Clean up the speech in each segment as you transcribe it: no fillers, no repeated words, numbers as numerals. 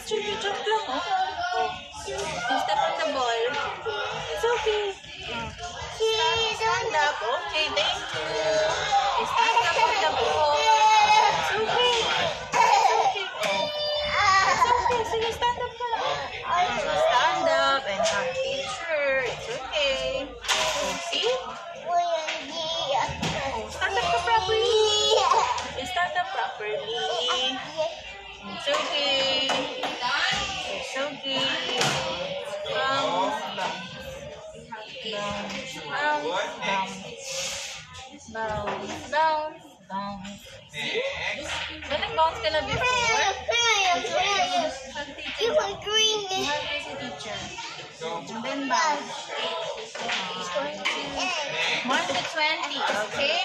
jump lang, oh. You step on the ball. It's okay. Stand up. Okay, thank you. Stand up on the ball. It's okay. It's okay. Sige, stand up ka lang. Stand up and hug teacher. It's okay. See? Stand up ka properly. Stand up properly. It's okay. It's okay. Bounce, bounce. Nag-bounce ka na before? You were green. Teacher. And then bounce. 1 to 20, okay?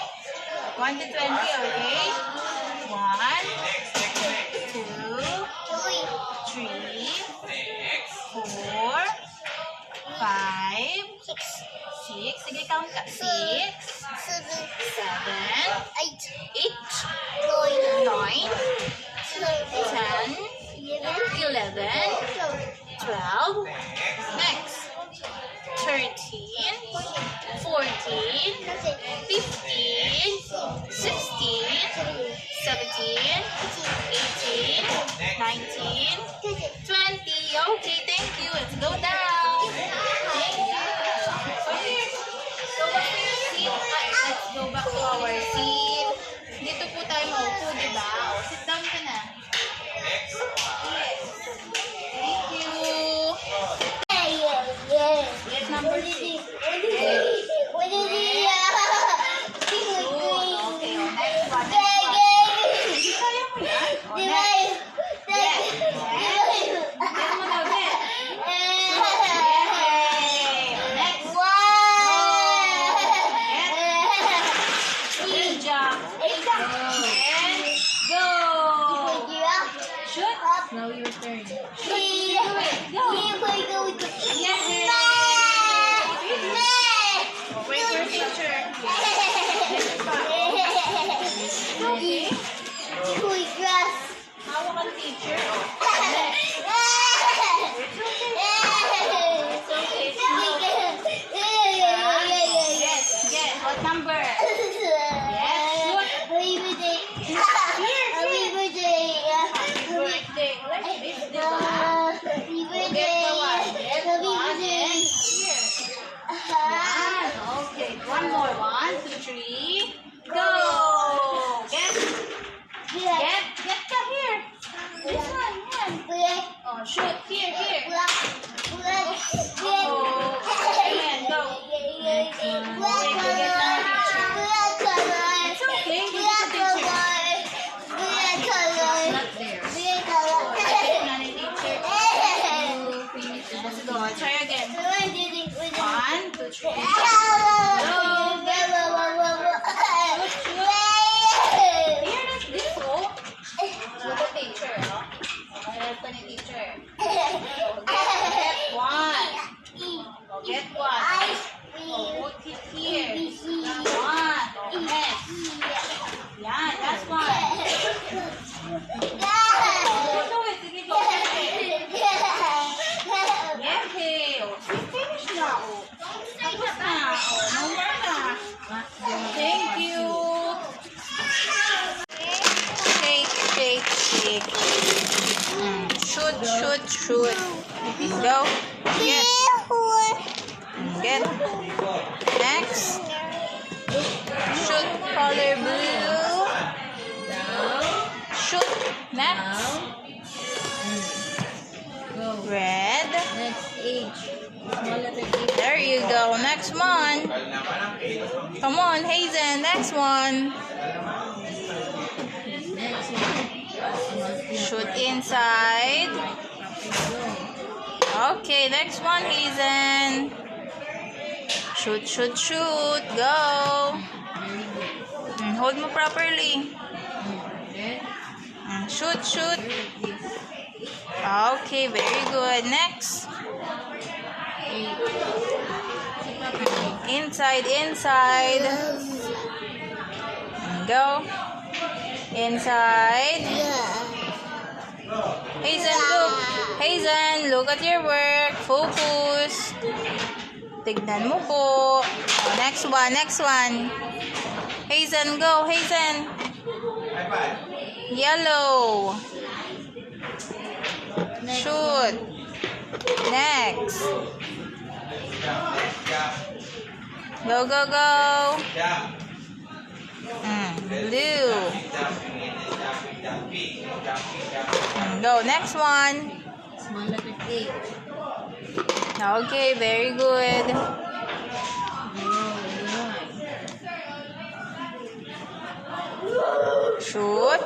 1 to 20, okay? 1, 2, 3, 4, 5, 6. Sige, count ka. 6, 7, 8, 9, 10, 11, 12. Next. 13, 14, 15, 16, 17, 18, 19, 20. Okay, thank you. Let's go down. Thank you. Go back to your seat. Let's go back to our seat. Dito po tayo maupo, diba? O, sit down ka na. Thank you. Get number 6. Okay, next one. Kaya mo yan? Next. Good job. Go. Shoot. Now your turn. Go. Yes. Wait for teacher. Okay. Hawak ang teacher. Yes. Yes. What number? Birthday. Okay. One more. 1, 2, 3. Go. Get ka here. This one. Oh, shoot. Here. Oh, ayan, go. Wait, go get the teacher. It's okay. Give it to teacher. Not there. Let's go. Try again. 1, 2, 3. Go. Here, let's do. Look at teacher, oh. Help ka ni teacher. Get one. Get one. Put it here. 1. Next. Yeah, that's one. Do it. Sige, go. Okay. Finish na. Tapos na. No more na. Thank you. Shake. Shoot. Go. Get. Next. Shoot color blue. Shoot. Next. Red. Next age. There you go. Next one. Come on, Hazen. Next one. Shoot inside. Okay, next one, Hazen. Shoot. Go. Hold mo properly. Shoot. Okay, very good. Next. Inside. Go. Inside. Hazen, go. Look at your work. Focus. Tignan mo po. Oh, next one, next one. Hazen, go. Hazen. Yellow. Shoot. Next. Go, go, go. Blue. Go, next one. Small letter A. Okay, very good. Shoot.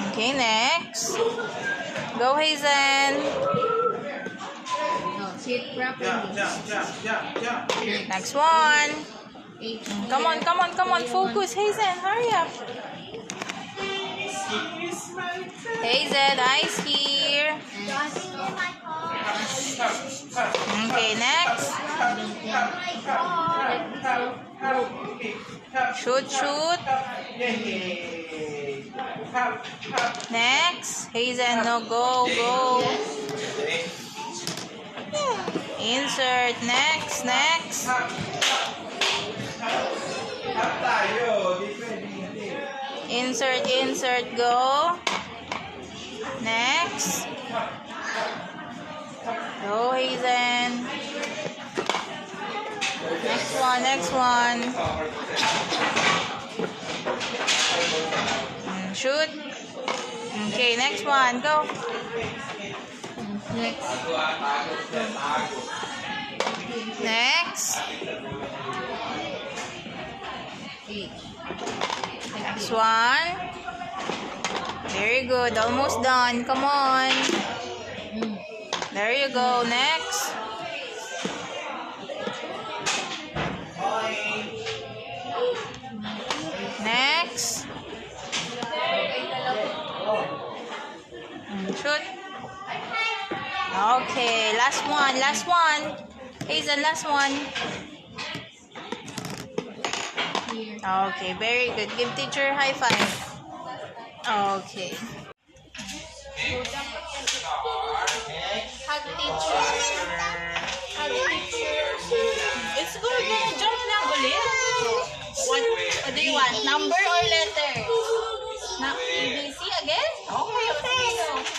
Okay, next. Go, Hazen. No, sit properly. Next one. H. Come on, come on, come on. Focus, Hazen. Hurry up. Hazen, eyes here. Okay, next. Shoot, shoot. Next. Hazen, no, go, go. Insert. Next, next. Insert, insert, go. Next. Go, Hazen. Next one, next one. Shoot. Okay, next one, go. Next. Next. H. Next one. Very good, almost done. Come on. There you go. Next. Next. Shoot. Okay, last one, last one. Hazen, last one. Here. Okay, very good. Give teacher a high five. Okay. Hug teacher. Hug teacher. It's good. Gonna jump na ulit. What do you want? Number or letter? ABC again? Okay, okay.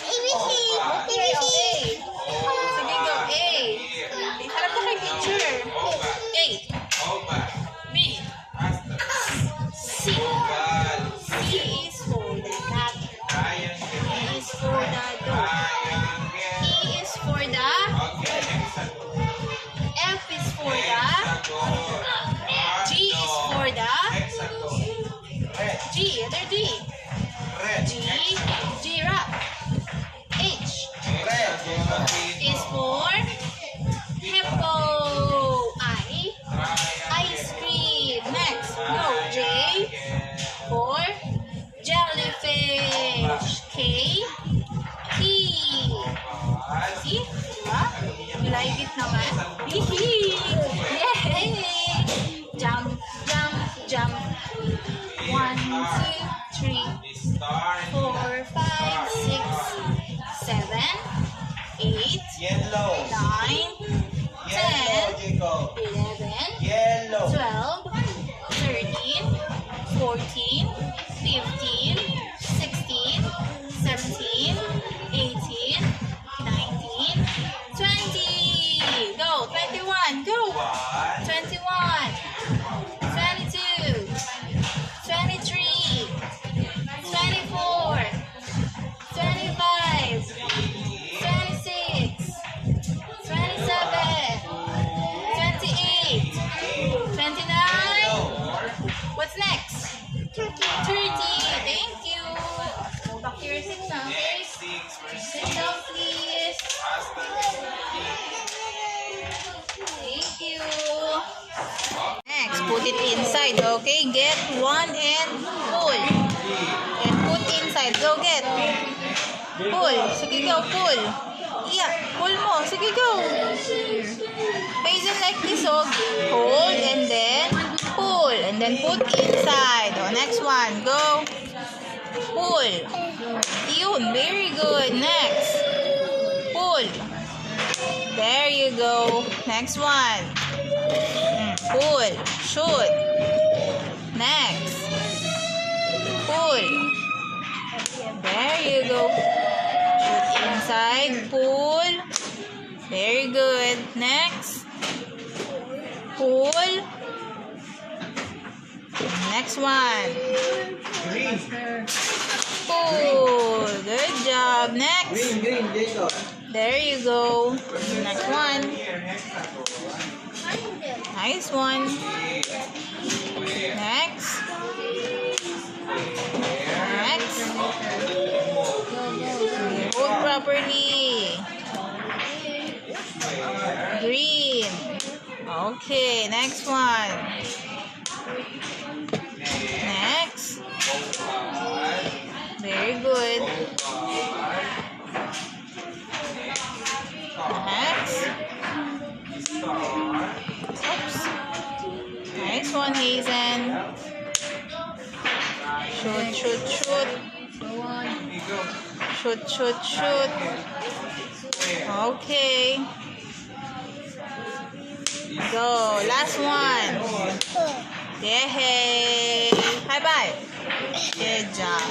ABC. Okay, okay. Sige, go. A. Harap ko kay teacher. A. B. C. C is for the cat. D is for the dog. E is for the. F is for the. G is for the. G, other G. Giraffe. H is for hippo. Ice cream. Next, go. J for jellyfish. K, key. See? Diba? You like it naman? Yay! Jump, jump, jump. 1, 2, 3, 4, 5, 6, 7, 8, 9, 10, 11, 12, 13, 14, 15, 16, 17, 18, 19, 20. Go, 21, go. 21, 22, 23, 24, 25, 26, 27, 28, 29. What's next? 30. Thank you. Go back to your seat now, okay? Sit down, please. Thank you. Next, put it inside, okay? Get one and pull. And put inside. Go get. Pull. Sige, go. Pull. Yeah. Pull mo. Sige, go. Face it like this, oh. Hold and then pull. And then put inside. Oh, next one. Go. Pull. Yun. Very good. Next. Pull. you go. Next one. Pull. Shoot. Next. Pull. There you go. Shoot inside. Pull. Very good. Next. Pull. Next one. Pull. Good job. Next. Green, Jacob. There you go. Next one. Nice one. Next. Next. Hold properly. Green. Okay, next one. Next. Very good. Next. Oops. Nice one, Hazen. Shoot, shoot, shoot. Shoot, shoot, shoot. Okay. Go. Last one. Yay. High five. Good job.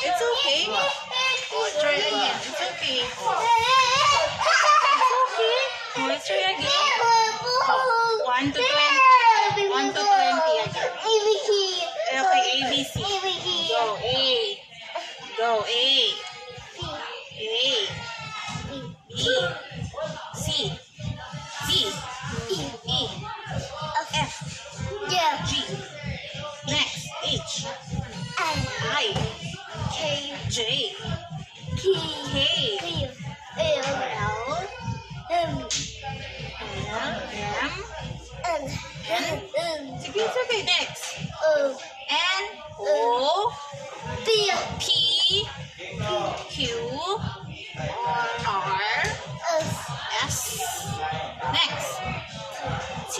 It's okay. Oh, try again. It's okay. It's okay. Oh, let's try again. 1 to 20. 1 to 20 again. Okay, ABC. Go A. Go A. A. B. C. D. E. F. G. Next. H. I. J. K. L. M. N. Sige, it's okay. Next. N. O. P. Q. R. S. Next. T.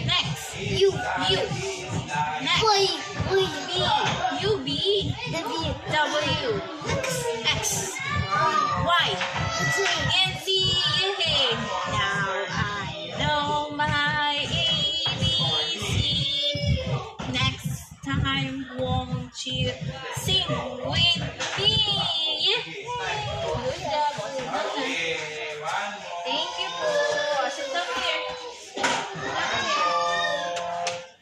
Next. U. Next. B. U. B. W. X. Y. And Z. Yay. Now I know my ABC. Next time, won't you sing with me? Good job. Thank you po. Sit down here.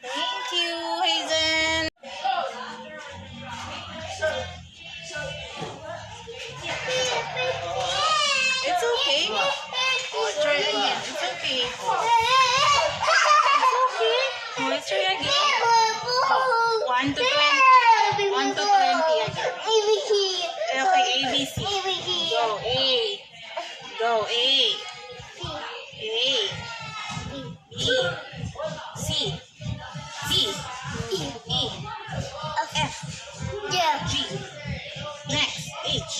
Thank you, Hazen. It's okay. Oh, try again. It's okay. It's okay. Oh, let's try again. 1 to 20. 1 to 20 again. Okay, ABC. Go A. Go A. A. B. C. D. E. F. G. Next. H.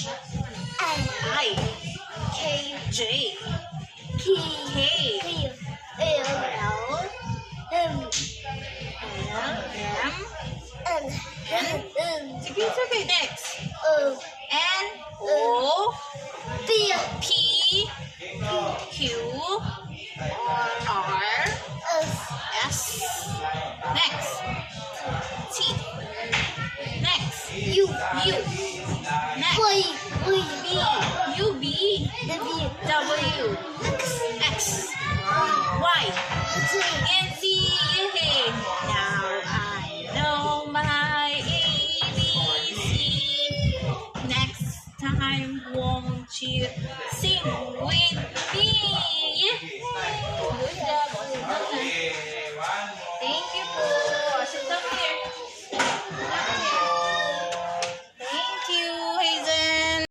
I. J. K. L. M. Sige, it's okay. Next. N. O. P. Q. R. S. Next. T. Next. U. Next. B. U. B. W. X. Y. And Z. Yay. Now I know my ABC. Next time, won't you sing with me? Good job. Thank you po.